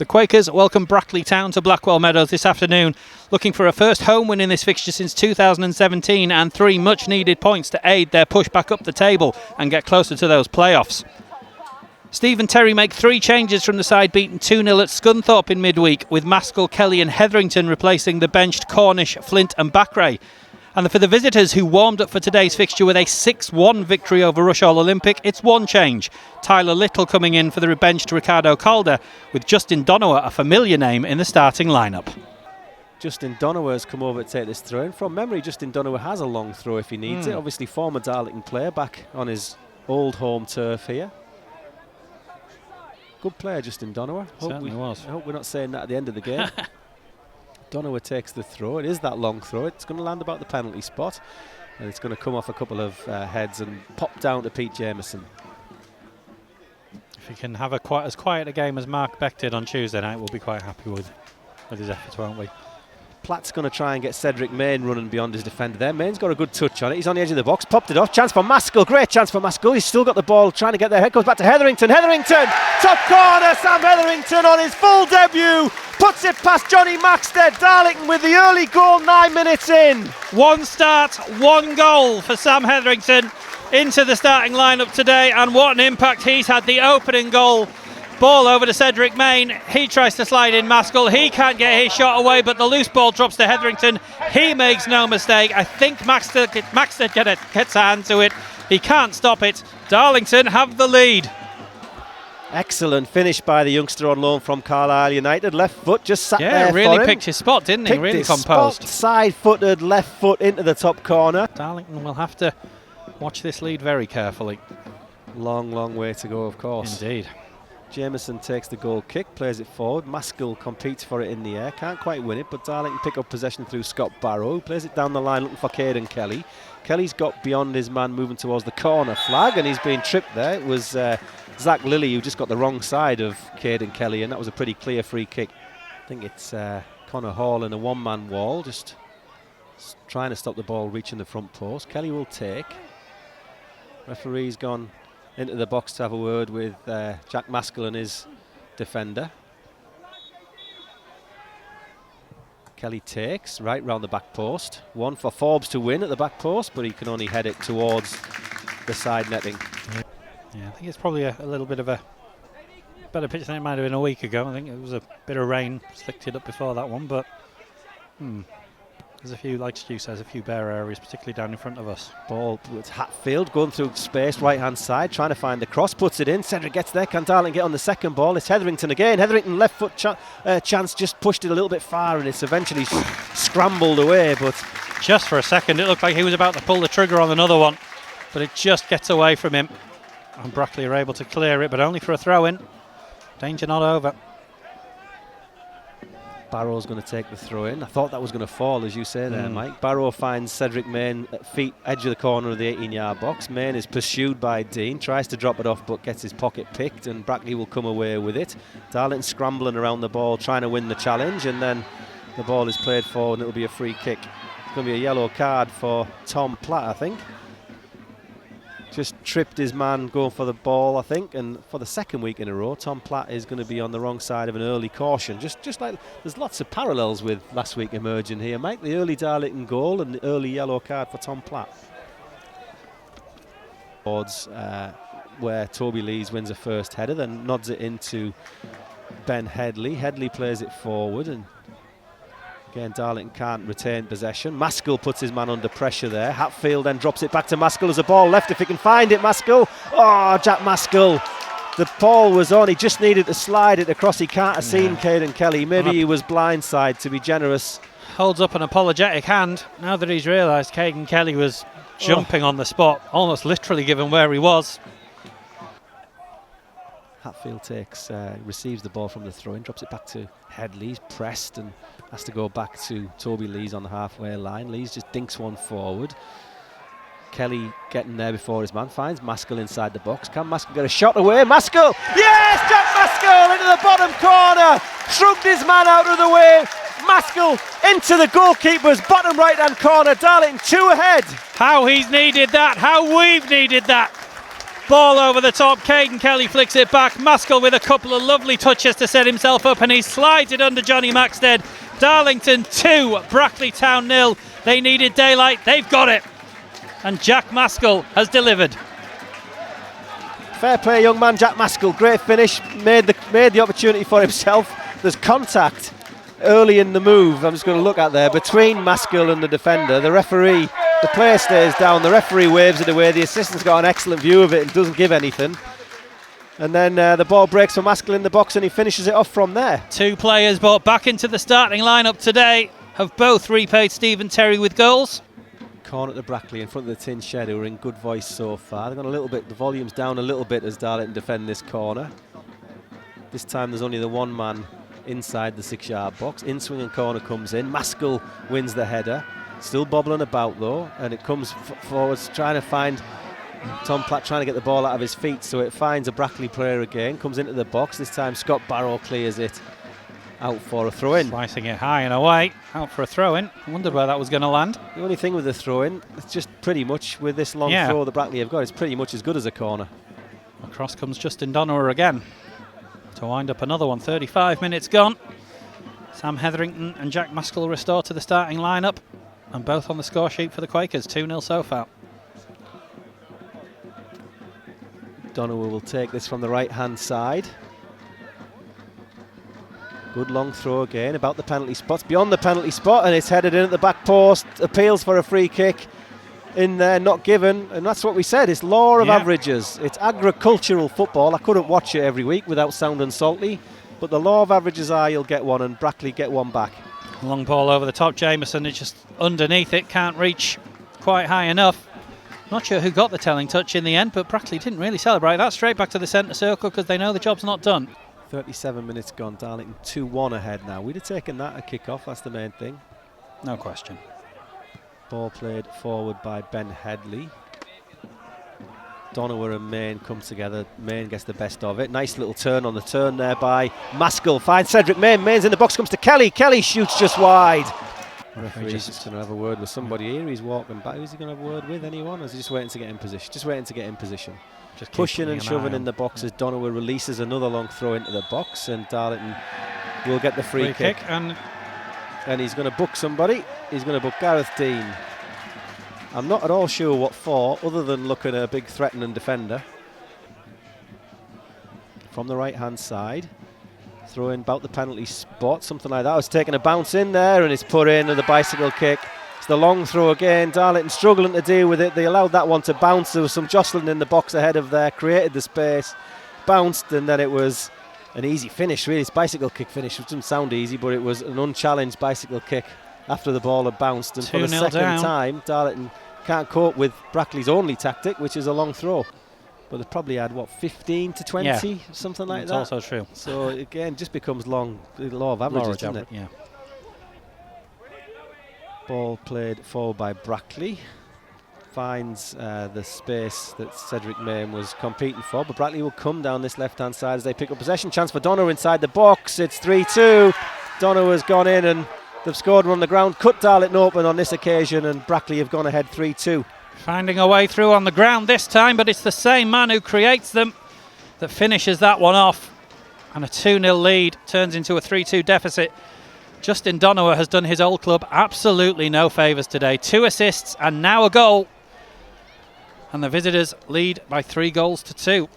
The Quakers welcome Brackley Town to Blackwell Meadows this afternoon, looking for a first home win in this fixture since 2017 and 3 much needed points to aid their push back up the table and get closer to those playoffs. Steve and Terry make 3 changes from the side beaten 2-0 at Scunthorpe in midweek, with Maskell, Kelly and Hetherington replacing the benched Cornish, Flint and Brackley. And for the visitors who warmed up for today's fixture with a 6-1 victory over Rushall Olympic, it's 1 change. Tyler Little coming in for the benched Ricardo Calder, with Justin Donower, a familiar name, in the starting lineup. Justin Donower has come over to take this throw in. From memory, Justin Donower has a long throw if he needs it. Obviously former Darlington player back on his old home turf here. Good player, Justin Donower. Certainly was. I hope we're not saying that at the end of the game. Donower takes the throw. It is that long throw. It's going to land about the penalty spot. And it's going to come off a couple of heads and pop down to Pete Jameson. If he can have as quiet a game as Mark Beck did on Tuesday night, we'll be quite happy with his efforts, won't we? Platt's going to try and get Cedric Main running beyond his defender there. Main's got a good touch on it. He's on the edge of the box. Popped it off. Chance for Maskell. Great chance for Maskell. He's still got the ball. Trying to get there. Head goes back to Hetherington. Hetherington! Top corner. Sam Hetherington on his full debut. Puts it past Johnny Maxted. Darlington with the early goal 9 minutes in. 1 start, 1 goal for Sam Hetherington into the starting lineup today. And what an impact he's had. The opening goal. Ball over to Cedric Main. He tries to slide in Maskell. He can't get his shot away, but the loose ball drops to Hetherington. He makes no mistake. I think Maxted gets a hand to it. He can't stop it. Darlington have the lead. Excellent finish by the youngster on loan from Carlisle United. Left foot just sat there for him. Yeah, really picked his spot, didn't he? Really composed. Side-footed left foot into the top corner. Darlington will have to watch this lead very carefully. Long, long way to go, of course. Indeed. Jameson takes the goal kick, plays it forward. Maskell competes for it in the air. Can't quite win it, but Darlington pick up possession through Scott Barrow, who plays it down the line looking for Caden Kelly. Kelly's got beyond his man moving towards the corner flag, and he's been tripped there. It was Zach Lilly who just got the wrong side of Caden Kelly, and that was a pretty clear free kick. I think it's Connor Hall in a one-man wall, just trying to stop the ball reaching the front post. Kelly will take. Referee's gone into the box to have a word with Jack Maskell and his defender. Kelly takes right round the back post. 1 for Forbes to win at the back post, but he can only head it towards the side netting. Yeah, I think it's probably a little bit of a better pitch than it might have been a week ago. I think it was a bit of rain, slicked it up before that one, but there's a few, like Stu says, a few bare areas, particularly down in front of us. Ball with Hatfield going through space, right hand side, trying to find the cross, puts it in. Cedric gets there. Can Darlington get on the second ball? It's Hetherington again. Hetherington left foot chance, just pushed it a little bit far, and it's eventually scrambled away. But just for a second, it looked like he was about to pull the trigger on another one, but it just gets away from him. And Brackley are able to clear it, but only for a throw-in. Danger not over. Barrow's going to take the throw in. I thought that was going to fall, as you say there, Mike. Barrow finds Cedric Main at feet, edge of the corner of the 18-yard box. Main is pursued by Dean, tries to drop it off but gets his pocket picked, and Brackley will come away with it. Darlington scrambling around the ball, trying to win the challenge, and then the ball is played forward and it'll be a free kick. It's going to be a yellow card for Tom Platt, I think. Just tripped his man going for the ball, I think, and for the second week in a row, Tom Platt is going to be on the wrong side of an early caution. Just like there's lots of parallels with last week emerging here, Mike. The early Darlington goal and the early yellow card for Tom Platt. Towards where Toby Lees wins a first header, then nods it into Ben Headley. Headley plays it forward, and again, Darlington can't retain possession. Maskell puts his man under pressure there. Hatfield then drops it back to Maskell as a ball left if he can find it. Maskell. Oh, Jack Maskell. The ball was on. He just needed to slide it across. He can't have seen Caden Kelly. Maybe he was blindside, to be generous. Holds up an apologetic hand now that he's realised Caden Kelly was jumping on the spot, almost literally given where he was. Hatfield receives the ball from the throw-in, drops it back to Headley. He's pressed and has to go back to Toby Lees on the halfway line. Lees just dinks one forward. Kelly getting there before his man, finds Maskell inside the box. Can Maskell get a shot away? Maskell! Yes! Jack Maskell into the bottom corner! Shrugged his man out of the way. Maskell into the goalkeeper's bottom right-hand corner. Darlington 2 ahead. How he's needed that, how we've needed that. Ball over the top, Caden Kelly flicks it back. Maskell with a couple of lovely touches to set himself up, and he slides it under Johnny Maxted. Darlington 2, Brackley Town 0. They needed daylight, they've got it. And Jack Maskell has delivered. Fair play, young man, Jack Maskell. Great finish, made the opportunity for himself. There's contact early in the move, I'm just going to look at there, between Maskell and the defender. The referee, the player stays down, the referee waves it away, the assistant's got an excellent view of it and doesn't give anything. And then the ball breaks for Maskell in the box and he finishes it off from there. 2 players brought back into the starting lineup today have both repaid Stephen Terry with goals. Corner to Brackley in front of the tin shed, who are in good voice so far. They've gone a little bit, the volume's down a little bit as Darlington defend this corner. This time there's only the one man inside the 6-yard box. In swing and corner comes in. Maskell wins the header. Still bobbling about though, and it comes forwards trying to find Tom Platt, trying to get the ball out of his feet, so it finds a Brackley player again, comes into the box. This time Scott Barrow clears it out for a throw-in. Slicing it high and away, out for a throw-in. I wondered where that was going to land. The only thing with the throw-in, it's just pretty much with this long throw that Brackley have got, it's pretty much as good as a corner. Across comes Justin Donower again to wind up another one. 35 minutes gone. Sam Hetherington and Jack Maskell restored to the starting lineup, and both on the score sheet for the Quakers. 2-0 so far. Donower will take this from the right-hand side. Good long throw again, about the penalty spot, beyond the penalty spot, and it's headed in at the back post. Appeals for a free kick in there, not given, and that's what we said, it's law of averages. It's agricultural football. I couldn't watch it every week without sounding salty, but the law of averages are you'll get one, and Brackley get one back. Long ball over the top, Jameson, it's just underneath it, can't reach quite high enough. Not sure who got the telling touch in the end, but Brackley didn't really celebrate that. Straight back to the centre circle because they know the job's not done. 37 minutes gone, Darlington 2-1 ahead now. We'd have taken that a kick-off, that's the main thing. No question. Ball played forward by Ben Headley. Donower and Main come together. Main gets the best of it. Nice little turn on the turn there by Maskell. Finds Cedric Main. Main's in the box, comes to Kelly. Kelly shoots just wide. Referee's just going to have a word with somebody here. He's walking back. Who's he going to have a word with? Anyone? Or is he just waiting to get in position? Just waiting to get in position. Just pushing and shoving in the box as Donower releases another long throw into the box, and Darlington will get the free kick. And he's going to book somebody. He's going to book Gareth Dean. I'm not at all sure what for, other than looking at a big threatening defender. From the right-hand side. Throwing about the penalty spot, something like that. I was taking a bounce in there, and it's put in, and the bicycle kick. It's the long throw again. Darlington struggling to deal with it. They allowed that one to bounce. There was some jostling in the box ahead of there, created the space, bounced, and then it was an easy finish, really. It's bicycle kick finish. It doesn't sound easy, but it was an unchallenged bicycle kick after the ball had bounced. And for the second time, Darlington can't cope with Brackley's only tactic, which is a long throw. But they probably had, what, 15 to 20, something like that? That's also true. So, again, just becomes the law of averages, doesn't it? Yeah. Ball played forward by Brackley. Finds the space that Cedric Main was competing for. But Brackley will come down this left-hand side as they pick up possession. Chance for Donower inside the box. It's 3-2. Donower's gone in and they've scored one on the ground. Cut Darlington open on this occasion, and Brackley have gone ahead 3-2. Finding a way through on the ground this time, but it's the same man who creates them that finishes that one off. And a 2-0 lead turns into a 3-2 deficit. Justin Donower has done his old club absolutely no favours today. 2 assists and now a goal. And the visitors lead by 3-2.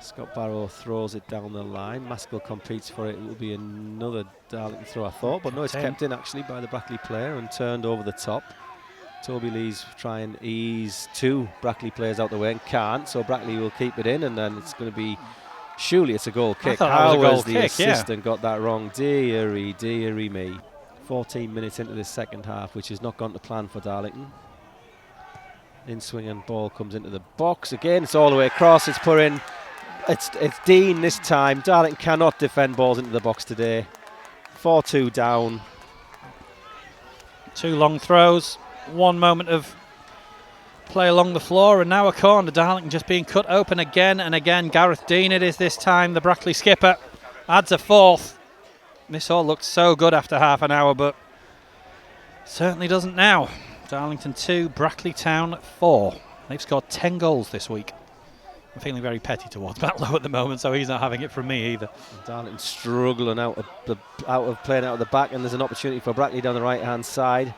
Scott Barrow throws it down the line. Maskell competes for it. It will be another Darlington throw, I thought. But no, it's kept in actually by the Brackley player and turned over the top. Toby Lee's trying to ease 2 Brackley players out the way and can't, so Brackley will keep it in, and then it's going to be, surely it's a goal kick. How has the assistant got that wrong? Deary me. 14 minutes into this second half, which has not gone to plan for Darlington. In swing and ball comes into the box again. It's all the way across. It's put in. It's Dean this time. Darlington cannot defend balls into the box today. 4-2 down. 2 long throws. 1 moment of play along the floor, and now a corner. Darlington just being cut open again and again. Gareth Dean it is this time. The Brackley skipper adds a 4th. This all looked so good after half an hour, but certainly doesn't now. Darlington 2, Brackley Town 4. They've scored 10 goals this week. I'm feeling very petty towards Batlow at the moment, so he's not having it from me either. Darlington struggling out of playing out of the back, and there's an opportunity for Brackley down the right-hand side.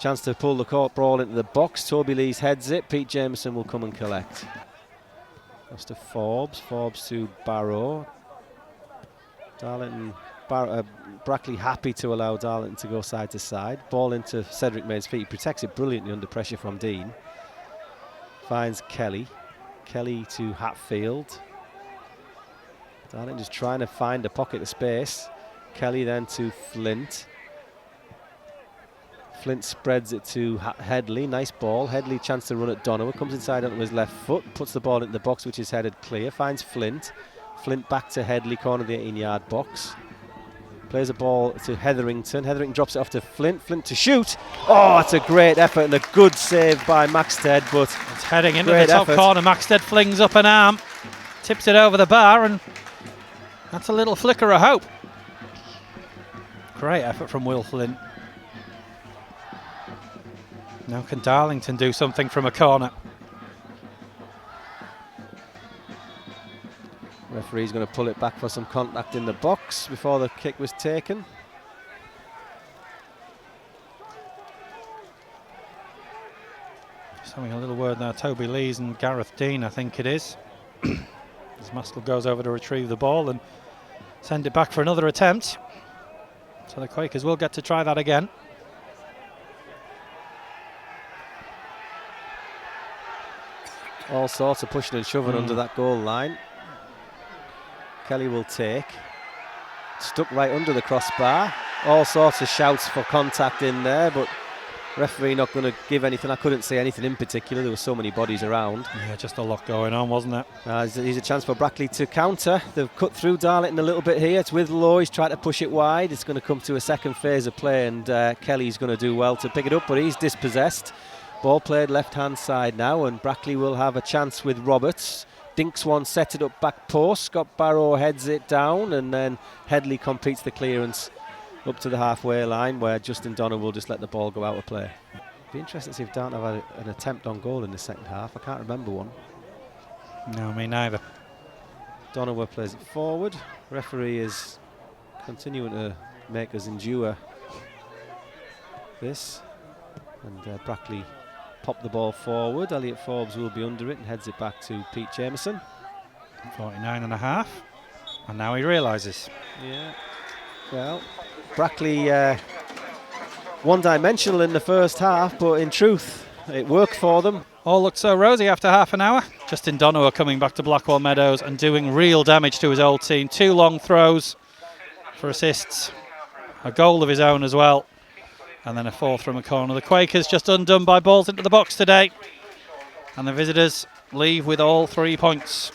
Chance to pull the court ball into the box. Toby Lees heads it. Pete Jameson will come and collect. Goes to Forbes. Forbes to Barrow. Darlington, Brackley happy to allow Darlington to go side to side. Ball into Cedric Mayne's feet. He protects it brilliantly under pressure from Dean. Finds Kelly. Kelly to Hatfield. Darlington just trying to find a pocket of space. Kelly then to Flint. Flint spreads it to Headley. Nice ball. Headley chance to run at Donovan. Comes inside onto his left foot. Puts the ball into the box, which is headed clear. Finds Flint. Flint back to Headley, corner of the 18-yard box. Plays a ball to Hetherington. Hetherington drops it off to Flint. Flint to shoot. Oh, it's a great effort and a good save by Maxted, but it's heading into the top corner. Maxted flings up an arm, tips it over the bar, and that's a little flicker of hope. Great effort from Will Flint. Now can Darlington do something from a corner? Referee's going to pull it back for some contact in the box before the kick was taken. Just having a little word now. Toby Lees and Gareth Dean, I think it is. As Maskell goes over to retrieve the ball and send it back for another attempt. So the Quakers will get to try that again. All sorts of pushing and shoving under that goal line. Kelly will take. Stuck right under the crossbar. All sorts of shouts for contact in there, but referee not going to give anything. I couldn't see anything in particular. There were so many bodies around. Yeah, just a lot going on, wasn't there? Here's a chance for Brackley to counter. They've cut through Darlington a little bit here. It's with Lowe. He's trying to push it wide. It's going to come to a second phase of play, and Kelly's going to do well to pick it up, but he's dispossessed. Ball played left-hand side now, and Brackley will have a chance with Roberts. Dinks one, set it up back post. Scott Barrow heads it down, and then Headley completes the clearance up to the halfway line, where Justin Donner will just let the ball go out of play. Be interesting to see if Darlington have had an attempt on goal in the second half. I can't remember one. No, me neither. Donovan plays it forward. Referee is continuing to make us endure this, and Brackley pop the ball forward. Elliot Forbes will be under it and heads it back to Pete Jameson. 49.5, and now he realises. Yeah. Well, Brackley one-dimensional in the first half, but in truth, it worked for them. All looked so rosy after half an hour. Justin Donovan coming back to Blackwell Meadows and doing real damage to his old team. 2 long throws for assists, a goal of his own as well, and then a 4th from a corner. The Quakers just undone by balls into the box today, and the visitors leave with all 3 points.